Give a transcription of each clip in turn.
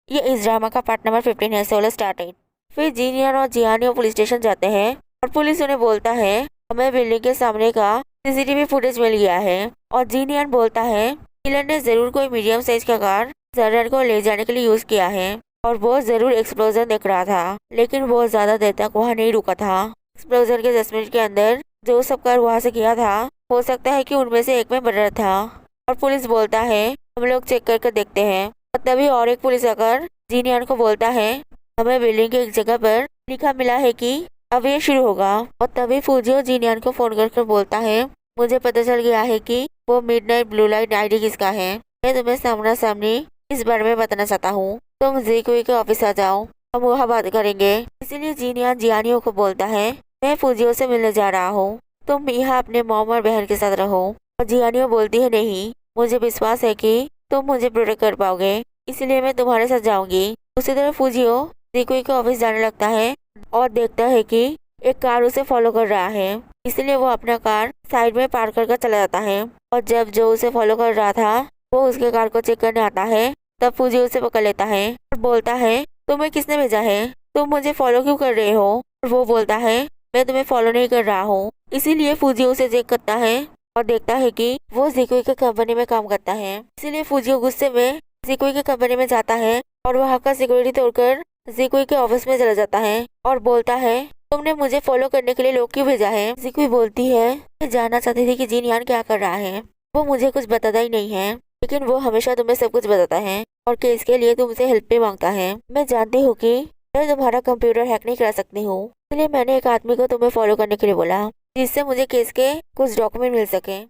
ये इस ड्रामा का पार्ट नंबर 15 है। सोलह स्टार्टेड। फिर जीनियन और जियानियो पुलिस स्टेशन जाते हैं और पुलिस उन्हें बोलता है हमें बिल्डिंग के सामने का सीसीटीवी फुटेज मिल गया है। और जीनियन बोलता है किलर ने जरूर कोई मीडियम साइज का कार जर्नल को ले जाने के लिए यूज किया है और वो जरूर एक्सप्लोजन देख रहा था, लेकिन वो ज्यादा देर तक वहाँ नहीं रुका था। एक्सप्लोजन के 10 मिनट के अंदर जो सब कार वहाँ से किया था, हो सकता है कि उनमें से एक में मर्डर था। और पुलिस बोलता है हम लोग चेक करके देखते हैं। और तभी और एक पुलिस आकर जीनियन को बोलता है हमें बिल्डिंग के एक जगह पर लिखा मिला है कि अब ये शुरू होगा। और तभी फूजियो जीनियन को फोन करके बोलता है मुझे पता चल गया है कि वो मिडनाइट ब्लू लाइट आईडी किसका है। मैं तुम्हें सामना सामनी इस बारे में बताना चाहता हूँ। तुम जीकुई के ऑफिस आ जाओ, हम वहाँ बात करेंगे। इसीलिए जीनियन जियानियो को बोलता है मैं फूजियो से मिलने जा रहा हूँ, तुम यहाँ अपने मॉम और बहन के साथ रहो। और जियानियो बोलती है नहीं, मुझे विश्वास है कि तुम मुझे प्रोटेक्ट कर पाओगे, इसलिए मैं तुम्हारे साथ जाऊंगी। उसी तरह फूजियो जीकुई के ऑफिस जाने लगता है और देखता है कि एक कार उसे फॉलो कर रहा है, इसलिए वो अपना कार साइड में पार्क कर चला जाता है। और जब जो उसे फॉलो कर रहा था वो उसके कार को चेक करने आता है, तब फूजियो उसे पकड़ लेता है और बोलता है तुम्हें किसने भेजा है, तुम मुझे फॉलो क्यों कर रहे हो। और वो बोलता है मैं तुम्हें फॉलो नहीं कर रहा हूँ। इसीलिए फूजियो उसे चेक करता है और देखता है कि वो जीकुई के कंपनी में काम करता है। इसीलिए फूजियो गुस्से में जीकुई के कंपनी में जाता है और वहाँ का सिक्योरिटी तोड़कर जीकुई के ऑफिस में चला जाता है और बोलता है तुमने मुझे फॉलो करने के लिए लोग क्यों भेजा है। जीकुई बोलती है मैं जानना चाहती थी कि जिनयान क्या कर रहा है, वो मुझे कुछ बताता ही नहीं है, लेकिन वो हमेशा तुम्हें सब कुछ बताता है और केस के लिए तुमसे हेल्प भी मांगता है। मैं जानती हूँ कि मैं तुम्हारा कंप्यूटर हैक नहीं करा सकती हूँ, इसलिए मैंने एक आदमी को तुम्हें फॉलो करने के लिए बोला जिससे मुझे केस के कुछ डॉक्यूमेंट मिल सके।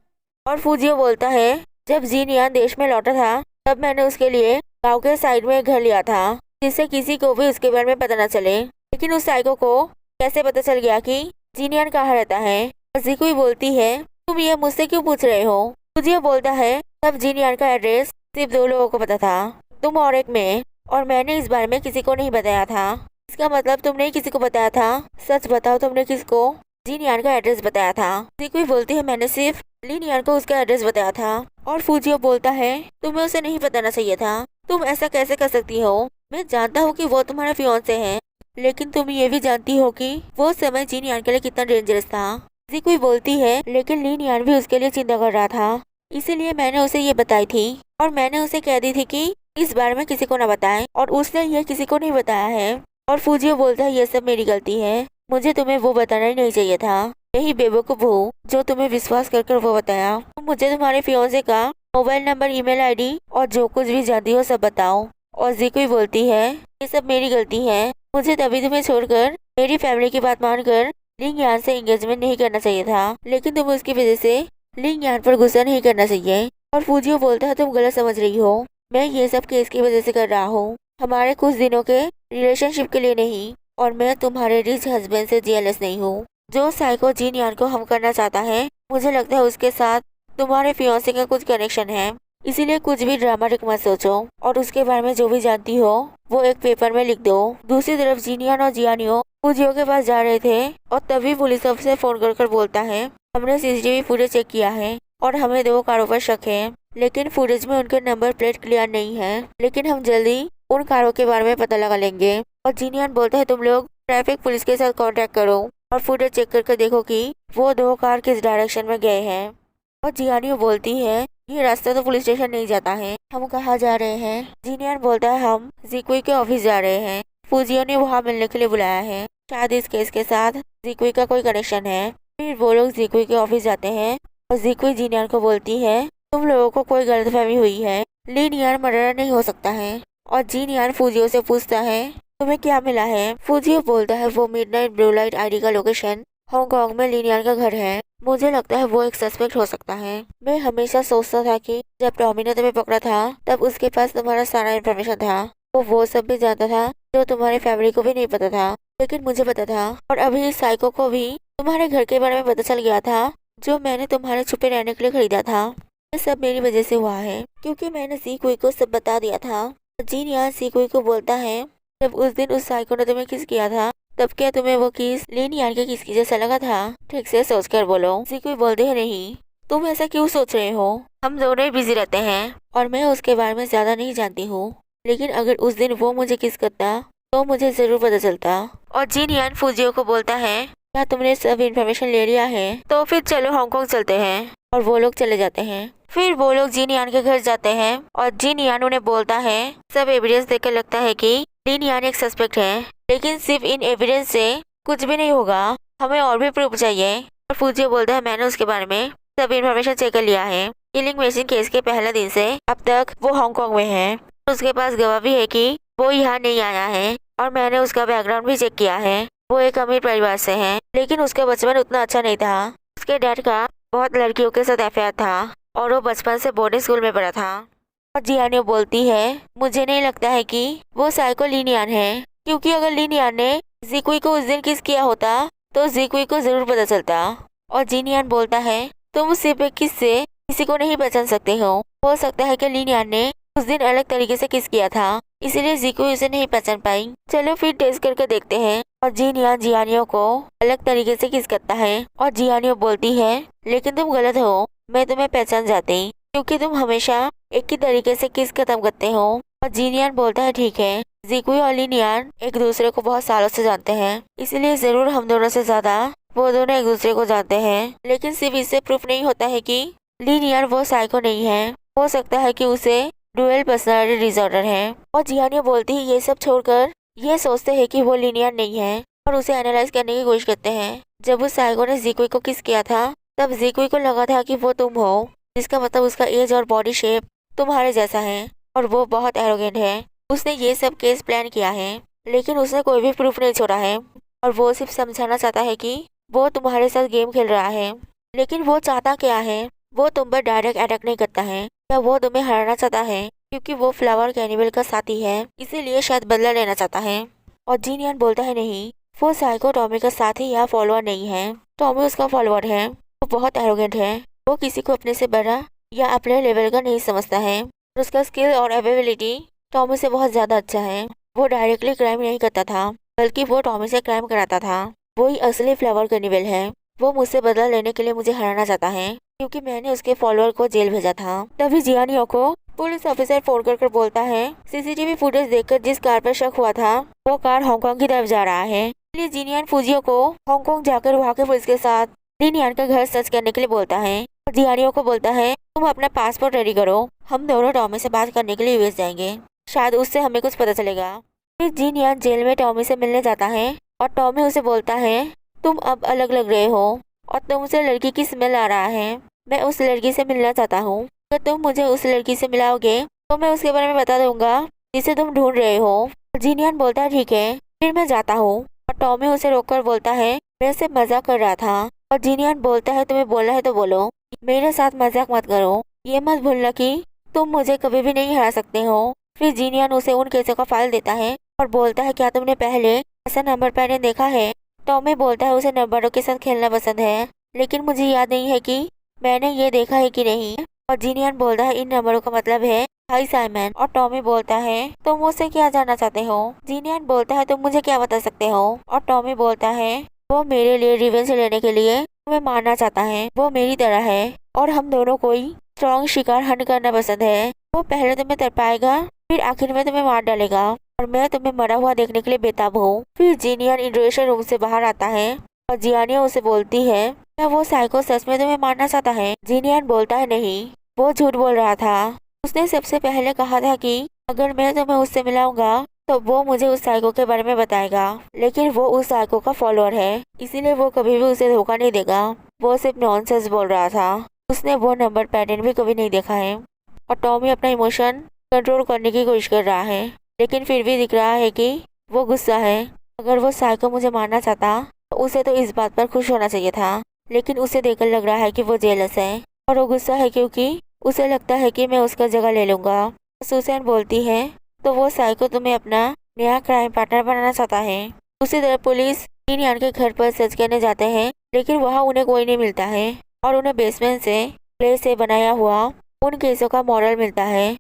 और फूजियो बोलता है जब जिनयान देश में लौटा था तब मैंने उसके लिए गाँव के साइड में एक घर लिया था जिससे किसी को भी उसके बारे में पता न चले, लेकिन उस साइको को कैसे पता चल गया कि जिनयान कहाँ रहता है। और जीकुई बोलती है तुम ये मुझसे क्यों पूछ रहे हो। फूजियो बोलता है तब जिनयान का एड्रेस सिर्फ 2 लोगों को पता था, तुम और एक मैं, और मैंने इस बारे में किसी को नहीं बताया था। इसका मतलब तुमने ही किसी को बताया था, सच बताओ तुमने किसको जिनयान का एड्रेस बताया था। जीकुई बोलती है मैंने सिर्फ लिनयान को उसका एड्रेस बताया था। और फूजियो बोलता है तुम्हें उसे नहीं बताना चाहिए था, तुम ऐसा कैसे कर सकती हो। मैं जानता हूँ कि वो तुम्हारा फियांसे है, लेकिन तुम ये भी जानती हो कि वो समय जिनयान के लिए कितना डेंजरस था। जीकुई बोलती है लेकिन लिनयान भी उसके लिए चिंता कर रहा था, इसीलिए मैंने उसे ये बताई थी और मैंने उसे कह दी थी कि इस बारे में किसी को न बताएं, और उसने ये किसी को नहीं बताया है। और फूजियो बोलता है ये सब मेरी गलती है, मुझे तुम्हें वो बताना ही नहीं चाहिए था, यही बेवकूफ हूँ जो तुम्हें विश्वास कर वो बताया। तुम मुझे तुम्हारे फियांसे का मोबाइल नंबर, ईमेल आईडी और जो कुछ भी जानती हो सब बताओ। और जीकुई बोलती है ये सब मेरी गलती है, मुझे तभी तुम्हें छोड़कर मेरी फैमिली की बात मानकर लिनयान से एंगेजमेंट नहीं करना चाहिए था, लेकिन तुम उसकी वजह से लिनयान पर गुस्सा नहीं करना चाहिए। और फूजियो बोलता है तुम गलत समझ रही हो, मैं ये सब केस की वजह से कर रहा हूँ, हमारे कुछ दिनों के रिलेशनशिप के लिए नहीं, और मैं तुम्हारे रिच हस्बैंड से जेलस नहीं हूँ। जो साइको जिनयान को हम करना चाहता है, मुझे लगता है उसके साथ तुम्हारे फियांसे का कुछ कनेक्शन है, इसीलिए कुछ भी ड्रामेटिक मत सोचो और उसके बारे में जो भी जानती हो वो एक पेपर में लिख दो। दूसरी तरफ जिनयान और जियानियो फूजियो के पास जा रहे थे और तभी पुलिस अफसर फोन कर बोलता है हमने सीसीटीवी फुटेज चेक किया है और हमें 2 कारों पर शक है, लेकिन फुटेज में उनके नंबर प्लेट क्लियर नहीं है, लेकिन हम जल्दी उन कारों के बारे में पता लगा लेंगे। और जिनयान बोलता है तुम लोग ट्रैफिक पुलिस के साथ कांटेक्ट करो और फुटेज चेक करके देखो कि वो 2 कार किस डायरेक्शन में गए हैं। और जियानियो बोलती है ये रास्ता तो पुलिस स्टेशन नहीं जाता है, हम कहाँ जा रहे हैं। जिनयान बोलता है हम जीकुई के ऑफिस जा रहे हैं, फूजियो ने वहाँ मिलने के लिए बुलाया है, शायद इस केस के साथ जीकुई का कोई कनेक्शन है। फिर वो लोग जीकुई के ऑफिस जाते हैं और जीकुई जिनयान को बोलती है तुम लोगों को कोई गलतफहमी हुई है, लिनयान मर्डरर नहीं हो सकता है। और जिनयान फूजियो से पूछता है तुम्हें क्या मिला है। फूजियो बोलता है वो मिडनाइट ब्लू लाइट आईडी का लोकेशन हांगकांग में लिनयान का घर है, मुझे लगता है वो एक सस्पेक्ट हो सकता है। मैं हमेशा सोचता था कि जब टॉमी ने तुम्हें पकड़ा था तब उसके पास तुम्हारा सारा इन्फॉर्मेशन था, वो सब भी जानता था जो तुम्हारी फैमिली को भी नहीं पता था, लेकिन मुझे पता था। और अभी इस साइको को भी तुम्हारे घर के बारे में पता चल गया था जो मैंने तुम्हारे छुपे रहने के लिए खरीदा था। ये सब मेरी वजह से हुआ है क्योंकि मैंने जीकुई को सब बता दिया था। जिनयान जीकुई को बोलता है जब उस दिन उस साइको ने तुम्हें किस किया था तब क्या तुम्हें वो किस लिनयान के किस की जैसा लगा था, ठीक से सोच कर बोलो। जीकुई बोलते हैं नहीं, तुम ऐसा क्यों सोच रहे हो, हम दोनों ही बिजी रहते हैं और मैं उसके बारे में ज्यादा नहीं जानती हूँ। लेकिन अगर उस दिन वो मुझे किस करता तो मुझे जरूर पता चलता। और जिन यान फुजियो को बोलता है क्या तुमने सब इन्फॉर्मेशन ले लिया है, तो फिर चलो हांगकांग चलते हैं। और वो लोग चले जाते हैं। फिर वो लोग जिन यान के घर जाते हैं और जिन यान उन्हें बोलता है सब एविडेंस देखकर लगता है कि लिन यान एक सस्पेक्ट है, लेकिन सिर्फ इन एविडेंस से कुछ भी नहीं होगा, हमें और भी प्रूफ चाहिए। और फुजियो बोलता है मैंने उसके बारे में सब इन्फॉर्मेशन चेक कर लिया है। किलिंग मशीन केस के पहले दिन से अब तक वो हांगकांग में है। उसके पास गवाह भी है कि वो यहाँ नहीं आया है और मैंने उसका बैकग्राउंड भी चेक किया है। वो एक अमीर परिवार से है, लेकिन उसका बचपन उतना अच्छा नहीं था। उसके डैड का बहुत लड़कियों के साथ अफेयर था और वो बचपन से बोर्डिंग स्कूल में पढ़ा था। और जियानियो बोलती है मुझे नहीं लगता है कि वो साइको लिन यान है, क्योंकि अगर लिन यान ने जिकुई को उस दिन किस किया होता तो जिकुई को जरूर पता चलता। और जिन यान बोलता है तुम सिर्फ एक किस से किसी को नहीं पहचान सकते हो सकता है कि लिन यान ने उस दिन अलग तरीके से किस किया था, इसीलिए जिकुई उसे नहीं पहचान पाई। चलो फिर टेस्ट करके देखते हैं। और जिन यान जियानियो को अलग तरीके से किस करता है और जियानियो बोलती है लेकिन तुम गलत हो, मैं तुम्हें पहचान जाती क्योंकि तुम हमेशा एक ही तरीके से किस खत्म करते हो। और जिन यान बोलता है ठीक है, जिकुई और लिन यान एक दूसरे को बहुत सालों से जानते हैं, इसलिए जरूर हम दोनों से ज्यादा वो दोनों एक दूसरे को जानते हैं। लेकिन सिर्फ इससे प्रूफ नहीं होता है कि लिन यान वो साइको नहीं है, हो सकता है कि उसे डुअल पर्सनालिटी डिसऑर्डर है। और जियानियो बोलती है ये सब छोड़कर ये सोचते हैं कि वो लिन यान नहीं है और उसे एनालाइज करने की कोशिश करते हैं। जब उस साइको ने जिकुई को किस किया था तब जिकुई को लगा था कि वो तुम हो, जिसका मतलब उसका एज और बॉडी शेप तुम्हारे जैसा है और वो बहुत एरोगेंट है। उसने ये सब केस प्लान किया है, लेकिन उसने कोई भी प्रूफ नहीं छोड़ा है और वो सिर्फ समझाना चाहता है कि वो तुम्हारे साथ गेम खेल रहा है। लेकिन वो चाहता क्या है, वो तुम पर डायरेक्ट अटैक नहीं करता है या वो तुम्हें हराना चाहता है, क्योंकि वो फ्लावर कैनिबल का साथी है, इसीलिए शायद बदला लेना चाहता है। और जिन यान बोलता है नहीं, वो साइको टॉमी का साथी या फॉलोअर नहीं है, टॉमी उसका फॉलोअर है। वो बहुत एरोगेंट है, वो किसी को अपने से बड़ा या अपने लेवल का नहीं समझता है और उसका स्किल और एबिलिटी टॉमी से बहुत ज्यादा अच्छा है। वो डायरेक्टली क्राइम नहीं करता था, बल्कि वो टॉमी से क्राइम कराता था। वही असली फ्लावर कैनिबल है। वो मुझसे बदला लेने के लिए मुझे हराना चाहता है, क्योंकि मैंने उसके फॉलोअर को जेल भेजा था। तभी जियानियो को पुलिस ऑफिसर फोन कर बोलता है सीसीटीवी फुटेज देखकर जिस कार पर शक हुआ था वो कार हांगकांग की तरफ जा रहा है। इसलिए जिन यान फुजियो को हांगकांग जाकर वहाँ के पुलिस के साथ लिन यान का घर सर्च करने के लिए बोलता है। जियानियो को बोलता है तुम अपना पासपोर्ट रेडी करो, हम दोनों टॉमी से बात करने के लिए यूएस जाएंगे, शायद उससे हमें कुछ पता चलेगा। फिर जिन यान जेल में टॉमी से मिलने जाता है और टॉमी उसे बोलता है तुम अब अलग लग रहे हो और तुमसे लड़की की स्मेल आ रहा है, मैं उस लड़की से मिलना चाहता हूँ, अगर तुम मुझे उस लड़की से मिलाओगे तो मैं उसके बारे में बता दूंगा जिसे तुम ढूंढ रहे हो। जिन यान बोलता है ठीक है, फिर मैं जाता हूँ। और टॉमी उसे रोककर बोलता है मैं सिर्फ मजाक कर रहा था। और जिन यान बोलता है तुम्हें बोलना है तो बोलो, मेरे साथ मजाक मत करो, ये मत भूलना कि तुम मुझे कभी भी नहीं हरा सकते हो। फिर जिन यान उसे उन केसों का फाइल देता है और बोलता है क्या तुमने पहले ऐसा नंबर पैटर्न देखा है। टॉमी बोलता है उसे नंबरों के साथ खेलना पसंद है, लेकिन मुझे याद नहीं है कि मैंने ये देखा है कि नहीं। और जिन यान बोलता है इन नंबरों का मतलब है हाई साइमन। और टॉमी बोलता है तुम मुझसे क्या जानना चाहते हो। जिन यान बोलता है तुम मुझे क्या बता सकते हो। और टॉमी बोलता है वो मेरे लिए रिवेंज लेने के लिए तुम्हें मारना चाहता है, वो मेरी तरह है और हम दोनों कोई स्ट्रॉन्ग शिकार हंट करना पसंद है। वो पहले तुम्हें तरपाएगा, फिर आखिर में तुम्हें मार डालेगा और मैं तुम्हें मरा हुआ देखने के लिए बेताब हूँ। फिर जिन यान इंटरोगेशन रूम से बाहर आता है और जियानियो उसे बोलती है क्या वो साइको सच में तुम्हें मारना चाहता है। जिन यान बोलता है नहीं, वो झूठ बोल रहा था, उसने सबसे पहले कहा था कि अगर मैं तुम्हें उससे मिलाऊंगा तो वो मुझे उस साइको के बारे में बताएगा, लेकिन वो उस साइको का फॉलोअर है, इसीलिए वो कभी भी उसे धोखा नहीं देगा। वो सिर्फ नॉनसेंस बोल रहा था, उसने वो नंबर पैटर्न भी कभी नहीं देखा है। और टॉमी अपना इमोशन कंट्रोल करने की कोशिश कर रहा है, लेकिन फिर भी दिख रहा है कि वो गुस्सा है। अगर वो साइको मुझे मारना चाहता तो उसे तो इस बात पर खुश होना चाहिए था, लेकिन उसे देखकर लग रहा है कि वो जेलस है और वो गुस्सा है क्योंकि उसे लगता है कि मैं उसका जगह ले लूंगा। सुसैन बोलती है तो वो साइको तुम्हें अपना नया क्राइम पार्टनर बनाना चाहता है। उसी तरह पुलिस जिन यान के घर पर सर्च करने जाते हैं, लेकिन वहाँ उन्हें कोई नहीं मिलता है और उन्हें बेसमेंट से क्ले से बनाया हुआ उन केसों का मॉडल मिलता है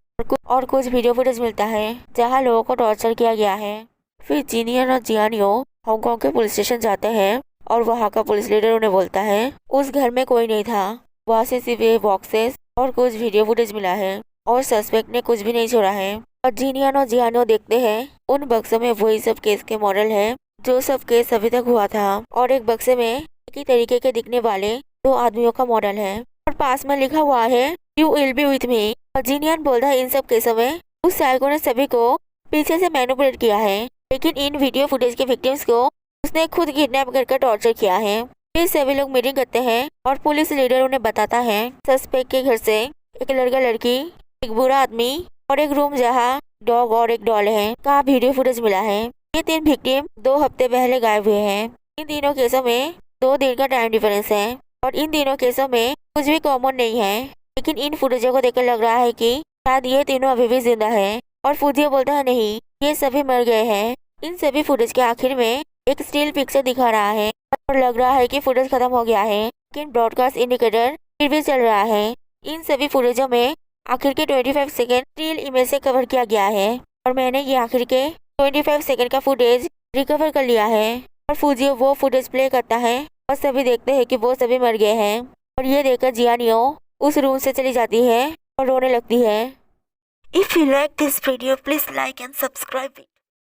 और कुछ वीडियो फुटेज मिलता है जहाँ लोगों को टॉर्चर किया गया है। फिर जिनियन और जियानियो हांगकांग के पुलिस स्टेशन जाते हैं और वहाँ का पुलिस लीडर उन्हें बोलता है उस घर में कोई नहीं था, वहाँ से सिर्फ ये बॉक्सेस और कुछ वीडियो फुटेज मिला है और सस्पेक्ट ने कुछ भी नहीं छोड़ा है। और जीनियन और जियानो देखते हैं उन बक्सों में वही सब केस के मॉडल है जो सब केस अभी तक हुआ था, और एक बक्से में एक ही तरीके के दिखने वाले 2 आदमियों का मॉडल है और पास में लिखा हुआ है you will be with me. और जीनियन बोलता है इन सब केसों में उस साइको ने सभी को पीछे से मैनिपुलेट किया है, लेकिन इन वीडियो फुटेज के विक्टिम्स को उसने खुद किडनैप करके टॉर्चर किया है। फिर सभी लोग मीटिंग करते हैं और पुलिस लीडर उन्हें बताता है सस्पेक्ट के घर से एक लड़का लड़की, एक बुरा आदमी और एक रूम जहाँ डॉग और एक डॉल है का वीडियो फुटेज मिला है। ये 3 विक्टिम 2 हफ्ते पहले गायब हुए हैं। इन तीनों केसों में 2 दिन का टाइम डिफरेंस है और इन तीनों केसों में कुछ भी कॉमन नहीं है, लेकिन इन फुटेजों को देखकर लग रहा है कि शायद ये तीनों अभी भी जिंदा है। और फुजिया बोलता है नहीं, ये सभी मर गए हैं। इन सभी फुटेज के आखिर में एक स्टिल पिक्चर दिखा रहा है और लग रहा है कि फुटेज खत्म हो गया है, लेकिन ब्रॉडकास्ट इंडिकेटर फिर भी चल रहा है। इन सभी फुटेजों में आखिर के 25 सेकेंड स्टिल इमेज से कवर किया गया है और मैंने ये आखिर के 25 सेकेंड का फुटेज रिकवर कर लिया है। और फुजियो वो फुटेज प्ले करता है और सभी देखते हैं कि वो सभी मर गए हैं। और ये देखकर जियानियो उस रूम से चली जाती है और रोने लगती है। If you like this video, please like and subscribe it.